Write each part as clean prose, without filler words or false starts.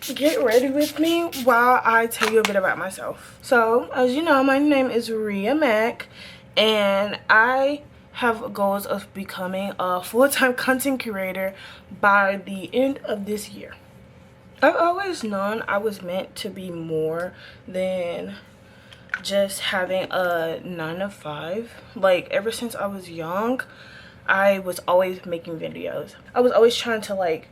Get ready with me while I tell you a bit about myself. So, as you know, my name is Ria Mack, and I have goals of becoming a full-time content creator by the end of this year. I've always known I was meant to be more than just having a 9 to 5. Like, ever since I was young, I was always making videos. I was always trying to like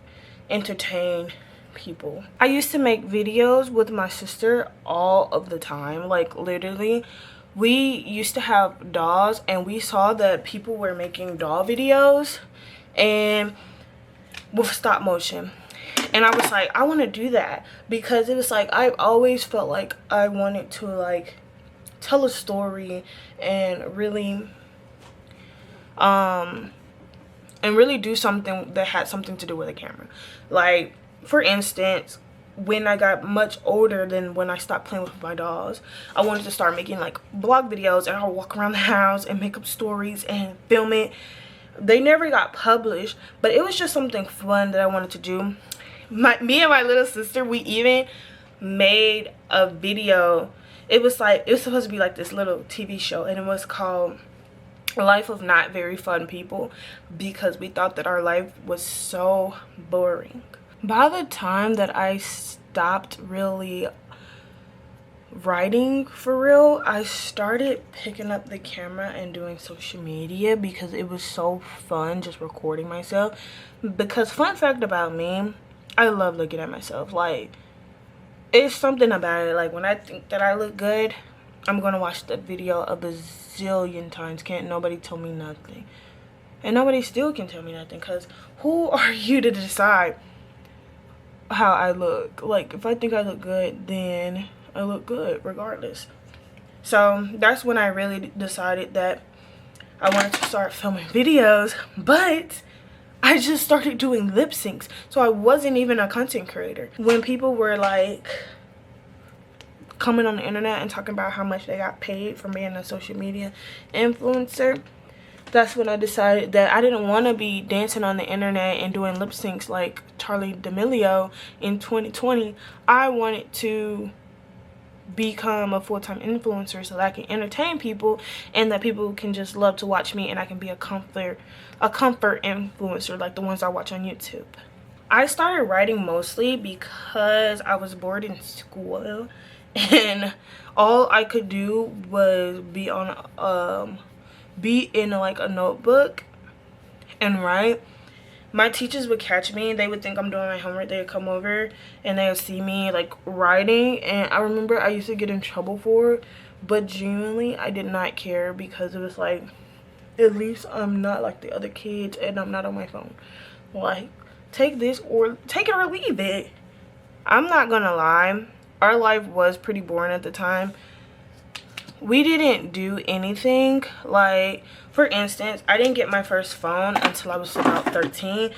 entertain people. I used to make videos with my sister all of the time. Like, literally, we used to have dolls and we saw that people were making doll videos and with stop motion, and I was like, I want to do that, because it was like I've always felt like I wanted to like tell a story and really do something that had something to do with a camera. Like, for instance, when I got much older than when I stopped playing with my dolls, I wanted to start making like vlog videos, and I'll walk around the house and make up stories and film it. They never got published, but it was just something fun that I wanted to do. Me and my little sister, we even made a video. It was supposed to be like this little TV show, and it was called Life of Not Very Fun People, because we thought that our life was so boring. By the time that I stopped really writing for real, I started picking up the camera and doing social media because it was so fun just recording myself. Because fun fact about me, I love looking at myself. Like, it's something about it. Like, when I think that I look good, I'm gonna watch the video a bazillion times. Can't nobody tell me nothing, and nobody still can tell me nothing, because who are you to decide how I look? Like, if I think I look good, then I look good regardless. So that's when I really decided that I wanted to start filming videos. But I just started doing lip syncs, so I wasn't even a content creator. When people were like coming on the internet and talking about how much they got paid for being a social media influencer, that's when I decided that I didn't want to be dancing on the internet and doing lip syncs like Charlie D'Amelio in 2020. I wanted to become a full-time influencer so that I can entertain people, and that people can just love to watch me, and I can be a comfort influencer like the ones I watch on YouTube. I started writing mostly because I was bored in school, and all I could do was be in like a notebook and write. My teachers would catch me, they would think I'm doing my homework, they would come over and they would see me like writing, and I remember I used to get in trouble for it, but genuinely I did not care, because it was like, at least I'm not like the other kids and I'm not on my phone. Like, take this or take it or leave it. I'm not gonna lie, our life was pretty boring at the time. We didn't do anything. Like, for instance, I didn't get my first phone until I was about 13,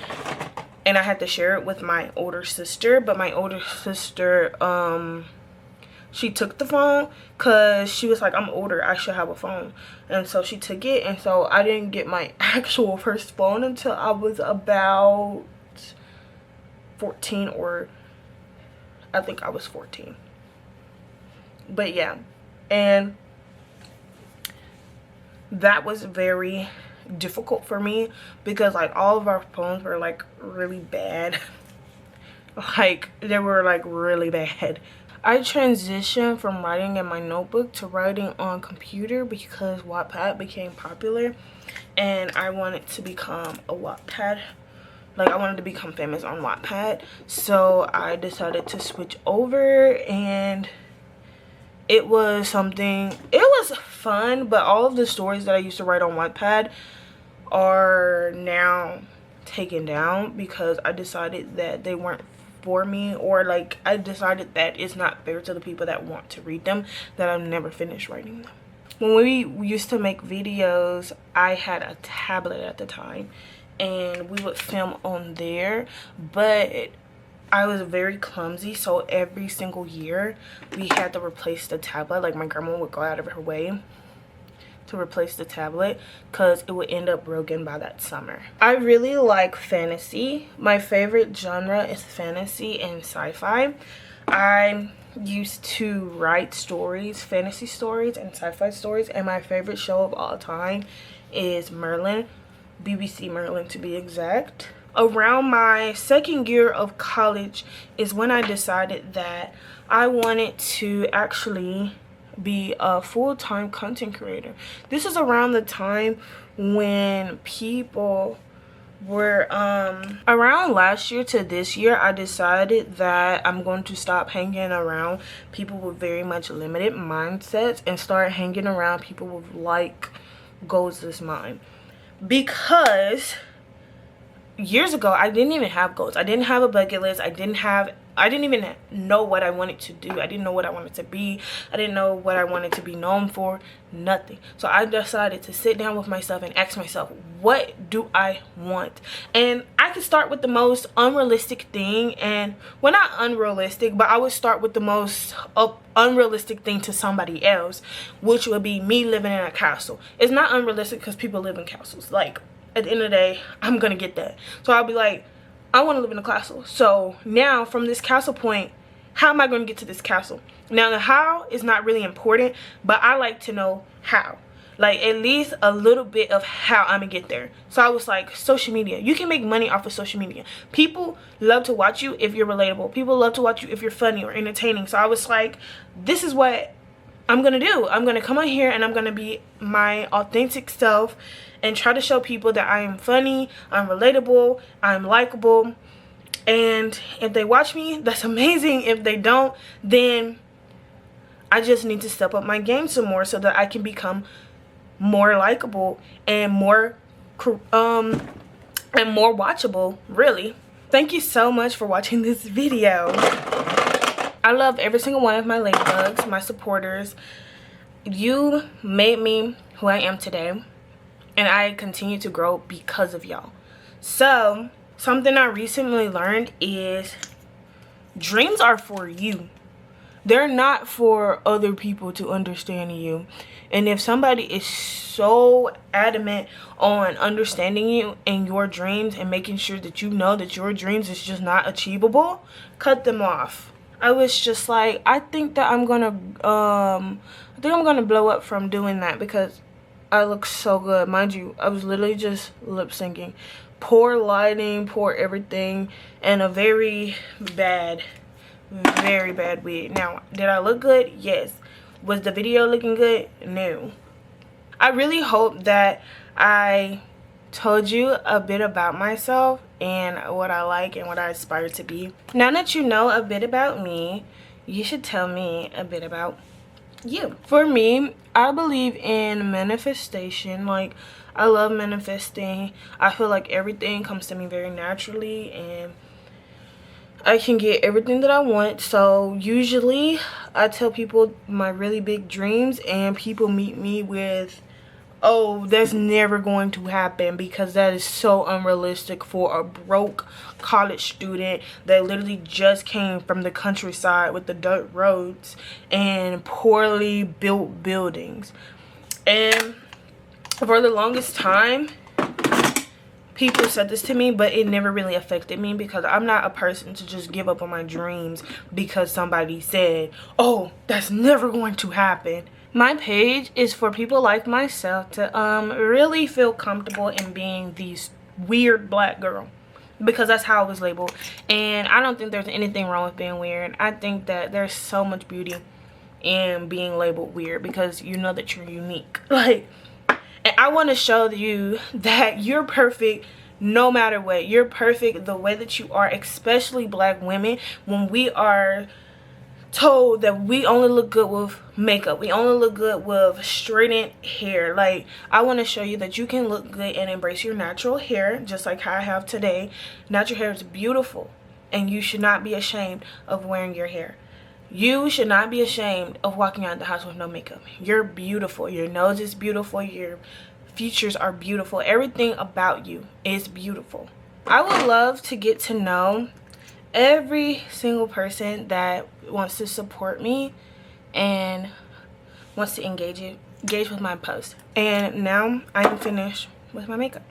and I had to share it with my older sister. But my older sister, she took the phone because she was like, I'm older, I should have a phone. And so she took it, and so I didn't get my actual first phone until I was about 14, or I think I was 14. But yeah, and that was very difficult for me, because like all of our phones were like really bad. Like, they were like really bad. I transitioned from writing in my notebook to writing on computer because Wattpad became popular, and I wanted to become a Wattpad. Like, I wanted to become famous on Wattpad, so I decided to switch over, and it was something, it was fun, but all of the stories that I used to write on Wattpad are now taken down because I decided that they weren't for me, or like I decided that it's not fair to the people that want to read them, that I've never finished writing them. When we used to make videos, I had a tablet at the time, and we would film on there, but I was very clumsy, so every single year we had to replace the tablet. Like, my grandma would go out of her way to replace the tablet because it would end up broken by that summer. I really like fantasy. My favorite genre is fantasy and sci-fi. I used to write stories, fantasy stories and sci-fi stories, and my favorite show of all time is Merlin, BBC Merlin to be exact. Around my second year of college is when I decided that I wanted to actually be a full-time content creator. This is around the time when people were around last year to this year, I decided that I'm going to stop hanging around people with very much limited mindsets and start hanging around people with like goals as mine. Because years ago, I didn't even have goals. I didn't have a bucket list. I didn't even know what I wanted to do. I didn't know what I wanted to be. I didn't know what I wanted to be known for. Nothing. So I decided to sit down with myself and ask myself, what do I want? And I could start with the most unrealistic thing, and well, not unrealistic, but I would start with the most unrealistic thing to somebody else, which would be me living in a castle. It's not unrealistic because people live in castles. Like, at the end of the day, I'm gonna get that. So I'll be like, I want to live in a castle. So now from this castle point, how am I going to get to this castle? Now the how is not really important, but I like to know how. Like at least a little bit of how I'm gonna get there. So I was like, social media. You can make money off of social media. People love to watch you if you're relatable. People love to watch you if you're funny or entertaining. So I was like, this is what I'm gonna do. I'm gonna come on here and I'm gonna be my authentic self and try to show people that I am funny, I'm relatable, I'm likable. And if they watch me, that's amazing. If they don't, then I just need to step up my game some more so that I can become more likable and more watchable, really. Thank you so much for watching this video. I love every single one of my ladybugs, my supporters. You made me who I am today, and I continue to grow because of y'all. So something I recently learned is dreams are for you. They're not for other people to understand you. And if somebody is so adamant on understanding you and your dreams and making sure that you know that your dreams is just not achievable, cut them off. I was just like, I think I'm gonna blow up from doing that because I look so good. Mind you, I was literally just lip syncing. Poor lighting, poor everything, and a very bad wig. Now, did I look good? Yes. Was the video looking good? No. I really hope that I told you a bit about myself and what I like and what I aspire to be. Now that you know a bit about me, you should tell me a bit about you. For me, I believe in manifestation. Like, I love manifesting. I feel like everything comes to me very naturally and I can get everything that I want. So usually I tell people my really big dreams and people meet me with, oh, that's never going to happen because that is so unrealistic for a broke college student that literally just came from the countryside with the dirt roads and poorly built buildings. And for the longest time, people said this to me, but it never really affected me because I'm not a person to just give up on my dreams because somebody said, oh, that's never going to happen. My page is for people like myself to really feel comfortable in being this weird black girl because that's how I was labeled. And I don't think there's anything wrong with being weird. I think that there's so much beauty in being labeled weird because you know that you're unique. Like, and I want to show you that you're perfect no matter what. You're perfect the way that you are, especially black women. When we are told that we only look good with makeup, we only look good with straightened hair. Like, I want to show you that you can look good and embrace your natural hair just like how I have today. Natural hair is beautiful and you should not be ashamed of wearing your hair. You should not be ashamed of walking out the house with no makeup. You're beautiful. Your nose is beautiful. Your features are beautiful. Everything about you is beautiful. I would love to get to know every single person that wants to support me and wants to engage gauge with my post. And now I am finished with my makeup.